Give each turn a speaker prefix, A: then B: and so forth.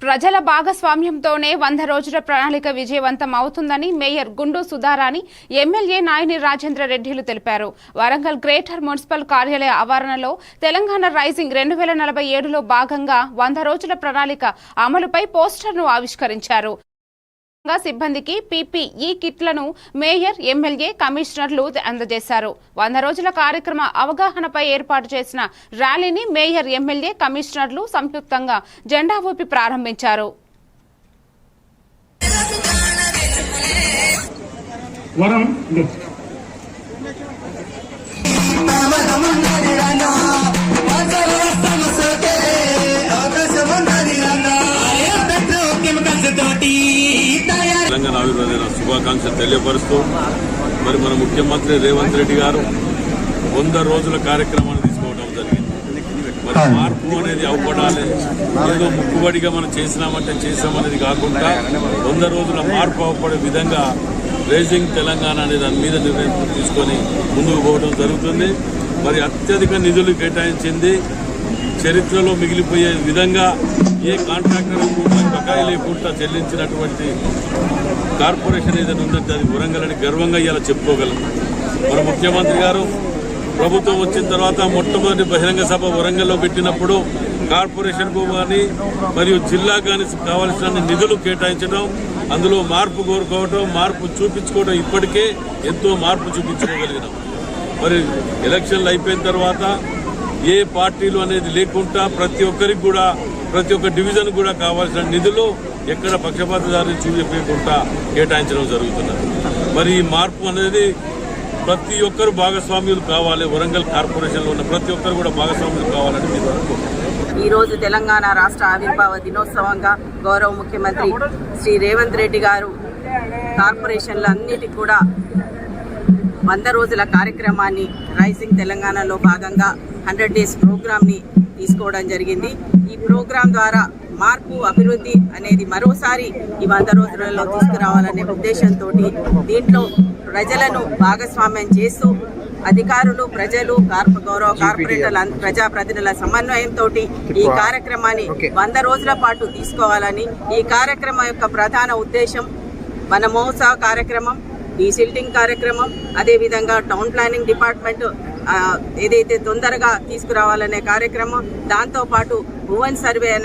A: ప్రజల భాగస్వామ్యంతోనే 100 రోజుల ప్రణాళిక విజయవంతం అవుతుందని మేయర్ గుండు సుధారాణి, ఎమ్మెల్యే నాయని రాజేంద్ర రెడ్డిలు తెలిపారు. వరంగల్ గ్రేటర్ మున్సిపల్ కార్యాలయ ఆవరణలో తెలంగాణ రైజింగ్ 2047లో భాగంగా 100 రోజుల ప్రణాళిక అమలుపై పోస్టర్ను ఆవిష్కరించారు. సిబ్బందికి పీపీఈ కిట్లను మేయర్, ఎమ్మెల్యే, కమిషనర్లు అందజేశారు. 100 రోజుల కార్యక్రమ అవగాహనపై ఏర్పాటు చేసిన ర్యాలీని మేయర్, ఎమ్మెల్యే, కమిషనర్లు సంయుక్తంగా జెండా ఊపి ప్రారంభించారు.
B: తెలంగాణ ఆవిర్భావ శుభాకాంక్షలు తెలియపరుస్తూ మరి మన ముఖ్యమంత్రి రేవంత్ రెడ్డి గారు 100 రోజుల కార్యక్రమాన్ని తీసుకోవడం జరిగింది. మరి మార్పు అనేది అవ్వడాలి, ఏదో ముక్కుబడిగా మనం చేసినామంటే చేసామనేది కాకుండా 100 రోజుల మార్పు అవ్వబడే విధంగా రేజింగ్ తెలంగాణ అనే దాని మీద నిర్ణయం తీసుకొని ముందుకు పోవడం జరుగుతుంది. మరి అత్యధిక నిధులు కేటాయించింది, చరిత్రలో మిగిలిపోయే విధంగా ఏ కాంట్రాక్టర్ కూడా బకాయి లేకుండా చెల్లించినటువంటి కార్పొరేషన్ ఏదైనా ఉందంటే అది వరంగల్ అని గర్వంగా ఇలా చెప్పుకోగలం. మన ముఖ్యమంత్రి గారు ప్రభుత్వం వచ్చిన తర్వాత మొట్టమొదటి బహిరంగ సభ వరంగల్లో పెట్టినప్పుడు కార్పొరేషన్కు కానీ మరియు జిల్లా కానీ కావాల్సిన నిధులు కేటాయించడం, అందులో మార్పు కోరుకోవటం, మార్పు చూపించుకోవడం, ఇప్పటికే ఎంతో మార్పు చూపించుకోగలిగినాం. మరి ఎలక్షన్లు అయిపోయిన తర్వాత ఏ పార్టీలు అనేది లేకుండా ప్రతి ఒక్కరికి కూడా, ప్రతి ఒక్క డివిజన్ కూడా కావాల్సిన నిధులు ఎక్కడ పక్షపాతదారులు చూపించకుండా కేటాయించడం జరుగుతున్నది. మరి ఈ మార్పు అనేది ప్రతి ఒక్కరు భాగస్వామ్యులు కావాలి. వరంగల్ కార్పొరేషన్లో ఉన్న ప్రతి ఒక్కరు కూడా భాగస్వామ్యులు కావాలని మీరు అనుకుంటున్నారు.
C: ఈ రోజు తెలంగాణ రాష్ట్ర ఆవిర్భావ దినోత్సవంగా గౌరవ ముఖ్యమంత్రి శ్రీ రేవంత్ రెడ్డి గారు కార్పొరేషన్లన్నిటికీ కూడా 100 రోజుల కార్యక్రమాన్ని రైజింగ్ తెలంగాణలో భాగంగా 100 డేస్ ప్రోగ్రామ్ని తీసుకోవడం జరిగింది. ఈ ప్రోగ్రాం ద్వారా మార్పు, అభివృద్ధి అనేది మరోసారి ఈ 100 రోజులలో తీసుకురావాలనే ఉద్దేశంతో దీంట్లో ప్రజలను భాగస్వామ్యం చేస్తూ అధికారులు, ప్రజలు, గౌరవ కార్పొరేటర్ల, ప్రజాప్రతినిధుల సమన్వయంతో ఈ కార్యక్రమాన్ని 100 రోజుల పాటు తీసుకోవాలని, ఈ కార్యక్రమం యొక్క ప్రధాన ఉద్దేశం మన మహోత్సవ కార్యక్రమం, డీసిల్టింగ్ కార్యక్రమం, అదేవిధంగా టౌన్ ప్లానింగ్ డిపార్ట్మెంట్ ఏదైతే తొందరగా తీసుకురావాలనే కార్యక్రమం, దాంతోపాటు భువన్ సర్వే అనే